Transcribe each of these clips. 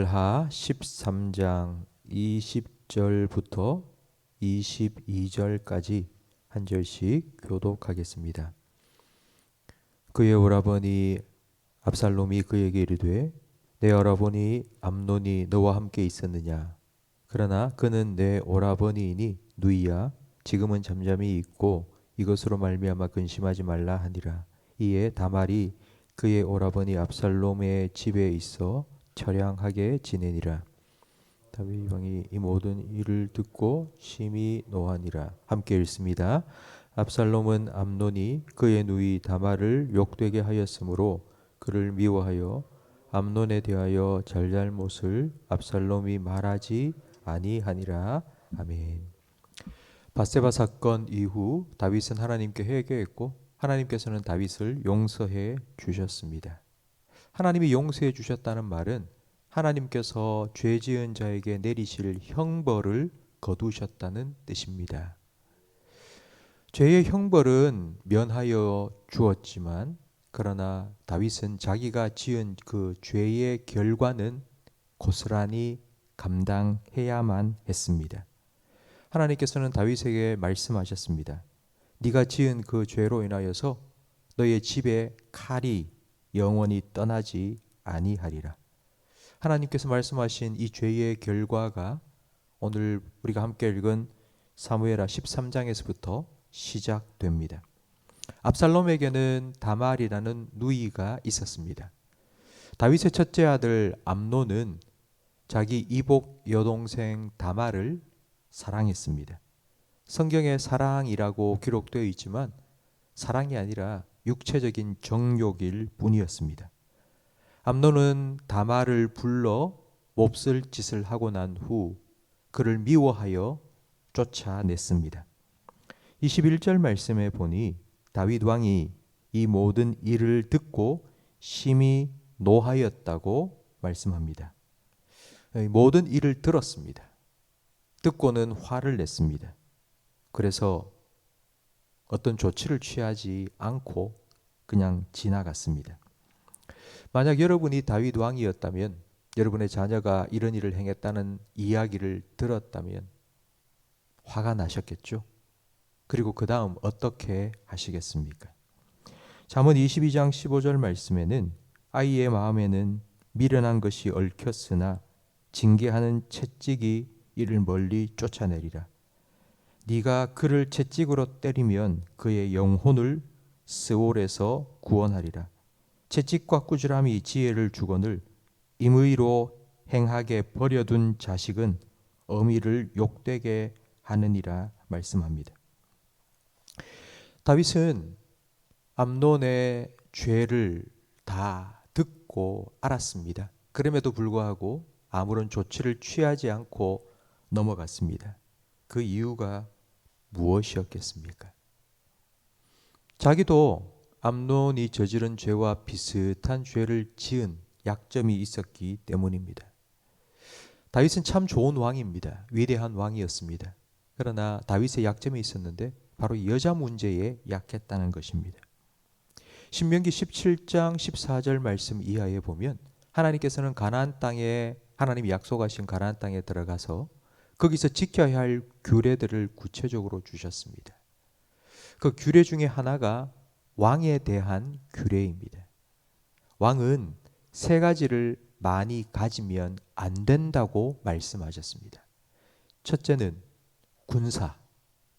사무엘하 13장 20절부터 22절까지 한 절씩 교독하겠습니다. 그의 오라버니 압살롬이 그에게 이르되 내 오라버니 암논이 너와 함께 있었느냐? 그러나 그는 내 오라버니이니 누이야. 지금은 잠잠히 있고 이것으로 말미암아 근심하지 말라 하니라. 이에 다말이 그의 오라버니 압살롬의 집에 있어 처량하게 지내니라. 다윗 왕이 이 모든 일을 듣고 심히 노하니라. 함께 읽습니다. 압살롬은 암논이 그의 누이 다말을 욕되게 하였으므로 그를 미워하여 암논에 대하여 잘잘못을 압살롬이 말하지 아니하니라. 아멘. 밧세바 사건 이후 다윗은 하나님께 회개했고 하나님께서는 다윗을 용서해 주셨습니다. 하나님이 용서해 주셨다는 말은 하나님께서 죄 지은 자에게 내리실 형벌을 거두셨다는 뜻입니다. 죄의 형벌은 면하여 주었지만 그러나 다윗은 자기가 지은 그 죄의 결과는 고스란히 감당해야만 했습니다. 하나님께서는 다윗에게 말씀하셨습니다. 네가 지은 그 죄로 인하여서 너의 집에 칼이 영원히 떠나지 아니하리라. 하나님께서 말씀하신 이 죄의 결과가 오늘 우리가 함께 읽은 사무엘하 13장에서부터 시작됩니다. 압살롬에게는 다말이라는 누이가 있었습니다. 다윗의 첫째 아들 암논은 자기 이복 여동생 다말을 사랑했습니다. 성경에 사랑이라고 기록되어 있지만 사랑이 아니라 육체적인 정욕일 뿐이었습니다. 암논은 다말을 불러 몹쓸 짓을 하고 난 후 그를 미워하여 쫓아냈습니다. 21절 말씀에 보니 다윗 왕이 이 모든 일을 듣고 심히 노하였다고 말씀합니다. 모든 일을 들었습니다. 듣고는 화를 냈습니다. 그래서 어떤 조치를 취하지 않고 그냥 지나갔습니다. 만약 여러분이 다윗 왕이었다면 여러분의 자녀가 이런 일을 행했다는 이야기를 들었다면 화가 나셨겠죠? 그리고 그 다음 어떻게 하시겠습니까? 잠언 22장 15절 말씀에는 아이의 마음에는 미련한 것이 얽혔으나 징계하는 채찍이 이를 멀리 쫓아내리라. 네가 그를 채찍으로 때리면 그의 영혼을 스올에서 구원하리라. 채찍과 꾸지람이 지혜를 주거늘 임의로 행하게 버려둔 자식은 어미를 욕되게 하느니라 말씀합니다. 다윗은 암논의 죄를 다 듣고 알았습니다. 그럼에도 불구하고 아무런 조치를 취하지 않고 넘어갔습니다. 그 이유가 무엇이었겠습니까? 자기도 암논이 저지른 죄와 비슷한 죄를 지은 약점이 있었기 때문입니다. 다윗은 참 좋은 왕입니다. 위대한 왕이었습니다. 그러나 다윗의 약점이 있었는데 바로 여자 문제에 약했다는 것입니다. 신명기 17장 14절 말씀 이하에 보면 하나님께서는 가나안 땅에 하나님이 약속하신 가나안 땅에 들어가서 거기서 지켜야 할 규례들을 구체적으로 주셨습니다. 그 규례 중에 하나가 왕에 대한 규례입니다. 왕은 세 가지를 많이 가지면 안 된다고 말씀하셨습니다. 첫째는 군사,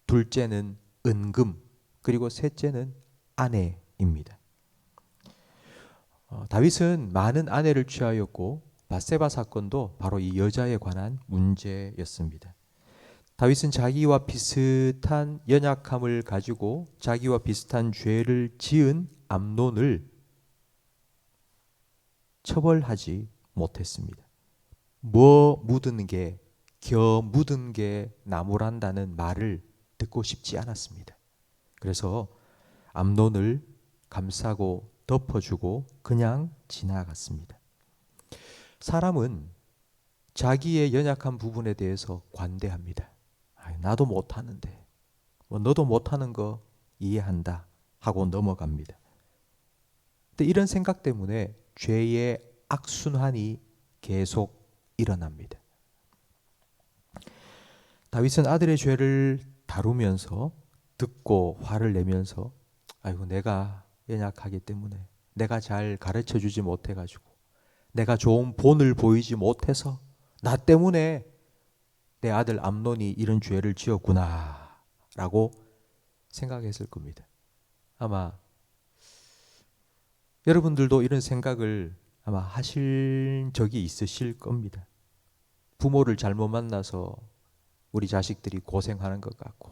둘째는 은금, 그리고 셋째는 아내입니다. 다윗은 많은 아내를 취하였고 밧세바 사건도 바로 이 여자에 관한 문제였습니다. 다윗은 자기와 비슷한 연약함을 가지고 자기와 비슷한 죄를 지은 암논을 처벌하지 못했습니다. 뭐 묻은 게 겨 묻은 게 나무란다는 말을 듣고 싶지 않았습니다. 그래서 암논을 감싸고 덮어주고 그냥 지나갔습니다. 사람은 자기의 연약한 부분에 대해서 관대합니다. 나도 못하는데 너도 못하는 거 이해한다 하고 넘어갑니다. 근데 이런 생각 때문에 죄의 악순환이 계속 일어납니다. 다윗은 아들의 죄를 다루면서 듣고 화를 내면서 아이고 내가 연약하기 때문에 내가 잘 가르쳐 주지 못해가지고 내가 좋은 본을 보이지 못해서 나 때문에 내 아들 암논이 이런 죄를 지었구나 라고 생각했을 겁니다. 아마 여러분들도 이런 생각을 아마 하실 적이 있으실 겁니다. 부모를 잘못 만나서 우리 자식들이 고생하는 것 같고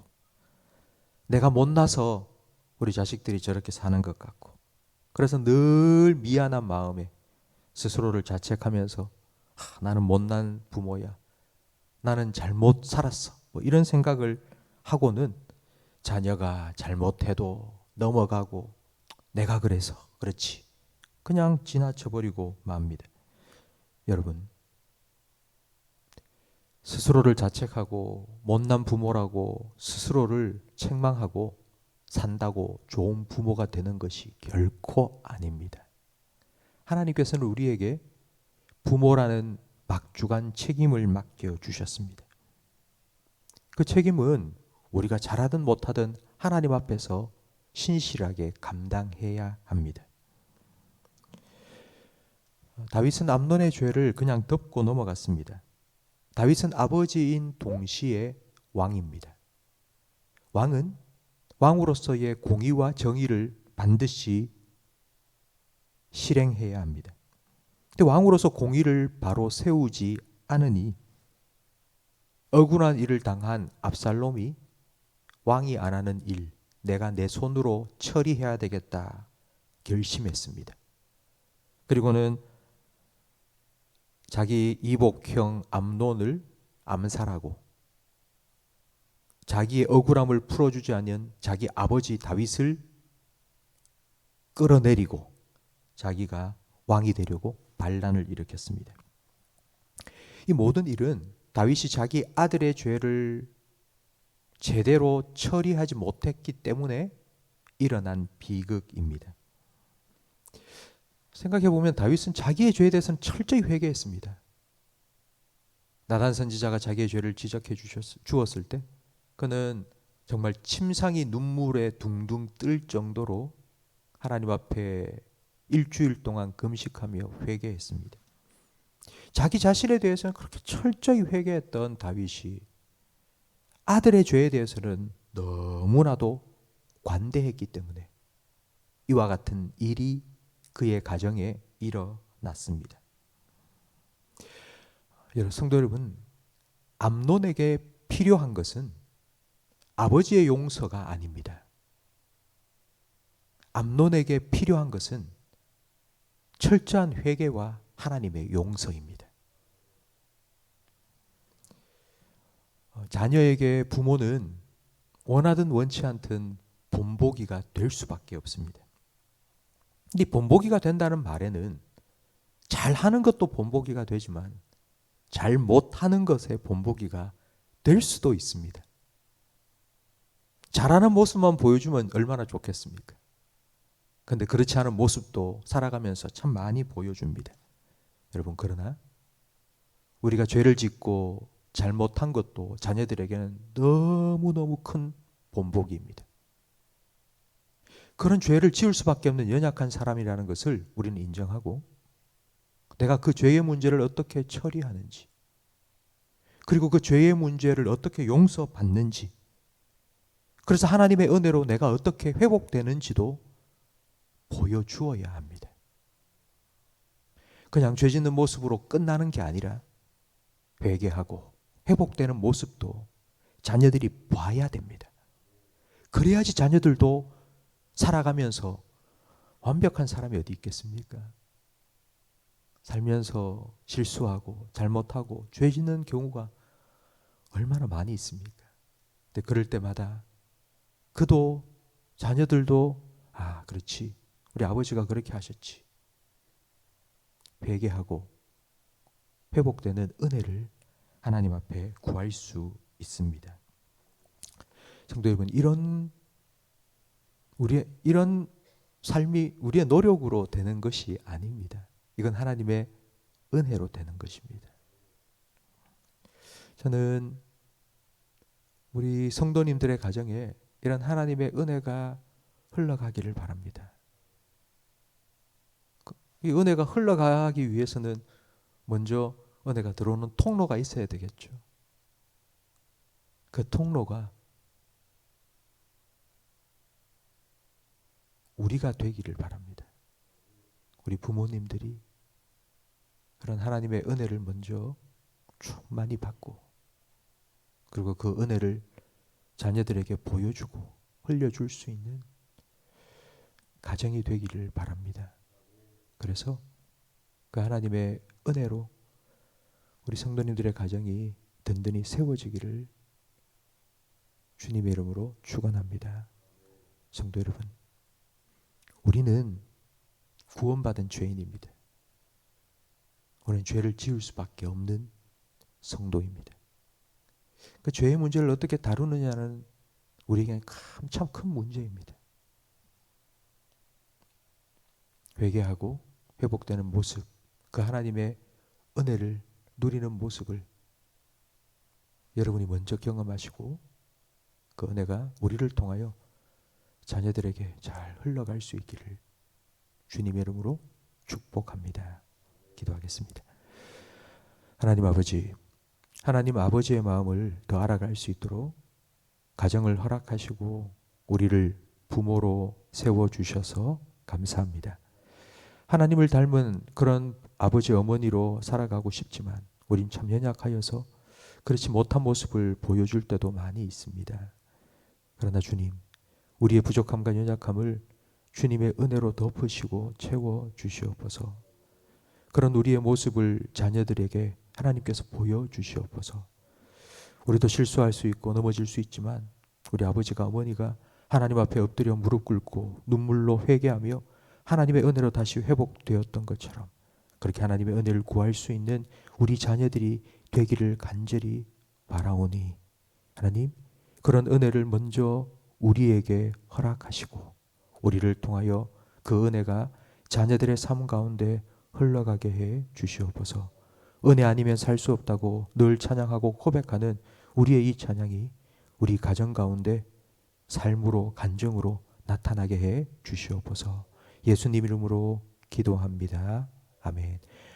내가 못나서 우리 자식들이 저렇게 사는 것 같고 그래서 늘 미안한 마음에 스스로를 자책하면서 나는 못난 부모야. 나는 잘못 살았어. 뭐 이런 생각을 하고는 자녀가 잘못해도 넘어가고 내가 그래서 그렇지. 그냥 지나쳐버리고 맙니다. 여러분, 스스로를 자책하고 못난 부모라고 스스로를 책망하고 산다고 좋은 부모가 되는 것이 결코 아닙니다. 하나님께서는 우리에게 부모라는 막중한 책임을 맡겨 주셨습니다. 그 책임은 우리가 잘하든 못하든 하나님 앞에서 신실하게 감당해야 합니다. 다윗은 암논의 죄를 그냥 덮고 넘어갔습니다. 다윗은 아버지인 동시에 왕입니다. 왕은 왕으로서의 공의와 정의를 반드시 실행해야 합니다. 근데 왕으로서 공의를 바로 세우지 않으니 억울한 일을 당한 압살롬이 왕이 안 하는 일, 내가 내 손으로 처리해야 되겠다 결심했습니다. 그리고는 자기 이복형 암논을 암살하고 자기의 억울함을 풀어주지 않은 자기 아버지 다윗을 끌어내리고 자기가 왕이 되려고 반란을 일으켰습니다. 이 모든 일은 다윗이 자기 아들의 죄를 제대로 처리하지 못했기 때문에 일어난 비극입니다. 생각해보면 다윗은 자기의 죄에 대해서는 철저히 회개했습니다. 나단 선지자가 자기의 죄를 지적해 주었을 때 그는 정말 침상이 눈물에 둥둥 뜰 정도로 하나님 앞에 일주일 동안 금식하며 회개했습니다. 자기 자신에 대해서는 그렇게 철저히 회개했던 다윗이 아들의 죄에 대해서는 너무나도 관대했기 때문에 이와 같은 일이 그의 가정에 일어났습니다. 성도 여러분, 암논에게 필요한 것은 아버지의 용서가 아닙니다. 암논에게 필요한 것은 철저한 회개와 하나님의 용서입니다. 자녀에게 부모는 원하든 원치 않든 본보기가 될 수밖에 없습니다. 근데 본보기가 된다는 말에는 잘하는 것도 본보기가 되지만 잘 못하는 것에 본보기가 될 수도 있습니다. 잘하는 모습만 보여주면 얼마나 좋겠습니까? 근데 그렇지 않은 모습도 살아가면서 참 많이 보여줍니다. 여러분, 그러나 우리가 죄를 짓고 잘못한 것도 자녀들에게는 너무너무 큰 본보기입니다. 그런 죄를 지을 수밖에 없는 연약한 사람이라는 것을 우리는 인정하고 내가 그 죄의 문제를 어떻게 처리하는지 그리고 그 죄의 문제를 어떻게 용서받는지 그래서 하나님의 은혜로 내가 어떻게 회복되는지도 보여주어야 합니다. 그냥 죄 짓는 모습으로 끝나는 게 아니라 회개하고 회복되는 모습도 자녀들이 봐야 됩니다. 그래야지 자녀들도 살아가면서 완벽한 사람이 어디 있겠습니까? 살면서 실수하고 잘못하고 죄 짓는 경우가 얼마나 많이 있습니까? 근데 그럴 때마다 그도 자녀들도 그렇지. 우리 아버지가 그렇게 하셨지. 회개하고 회복되는 은혜를 하나님 앞에 구할 수 있습니다. 성도 여러분, 이런 삶이 우리의 노력으로 되는 것이 아닙니다. 이건 하나님의 은혜로 되는 것입니다. 저는 우리 성도님들의 가정에 이런 하나님의 은혜가 흘러가기를 바랍니다. 이 은혜가 흘러가기 위해서는 먼저 은혜가 들어오는 통로가 있어야 되겠죠. 그 통로가 우리가 되기를 바랍니다. 우리 부모님들이 그런 하나님의 은혜를 먼저 충만히 받고, 그리고 그 은혜를 자녀들에게 보여주고 흘려줄 수 있는 가정이 되기를 바랍니다. 그래서 그 하나님의 은혜로 우리 성도님들의 가정이 든든히 세워지기를 주님의 이름으로 축원합니다. 성도 여러분, 우리는 구원받은 죄인입니다. 우리는 죄를 지을 수밖에 없는 성도입니다. 그 죄의 문제를 어떻게 다루느냐는 우리에게 참 큰 문제입니다. 회개하고 회복되는 모습, 그 하나님의 은혜를 누리는 모습을 여러분이 먼저 경험하시고, 그 은혜가 우리를 통하여 자녀들에게 잘 흘러갈 수 있기를 주님의 이름으로 축복합니다. 기도하겠습니다. 하나님 아버지, 하나님 아버지의 마음을 더 알아갈 수 있도록 가정을 허락하시고 우리를 부모로 세워주셔서 감사합니다. 하나님을 닮은 그런 아버지 어머니로 살아가고 싶지만 우린 참 연약하여서 그렇지 못한 모습을 보여줄 때도 많이 있습니다. 그러나 주님, 우리의 부족함과 연약함을 주님의 은혜로 덮으시고 채워주시옵소서. 그런 우리의 모습을 자녀들에게 하나님께서 보여주시옵소서. 우리도 실수할 수 있고 넘어질 수 있지만 우리 아버지가 어머니가 하나님 앞에 엎드려 무릎 꿇고 눈물로 회개하며 하나님의 은혜로 다시 회복되었던 것처럼 그렇게 하나님의 은혜를 구할 수 있는 우리 자녀들이 되기를 간절히 바라오니, 하나님 그런 은혜를 먼저 우리에게 허락하시고 우리를 통하여 그 은혜가 자녀들의 삶 가운데 흘러가게 해 주시옵소서. 은혜 아니면 살 수 없다고 늘 찬양하고 고백하는 우리의 이 찬양이 우리 가정 가운데 삶으로 간증으로 나타나게 해 주시옵소서. 예수님 이름으로 기도합니다. 아멘.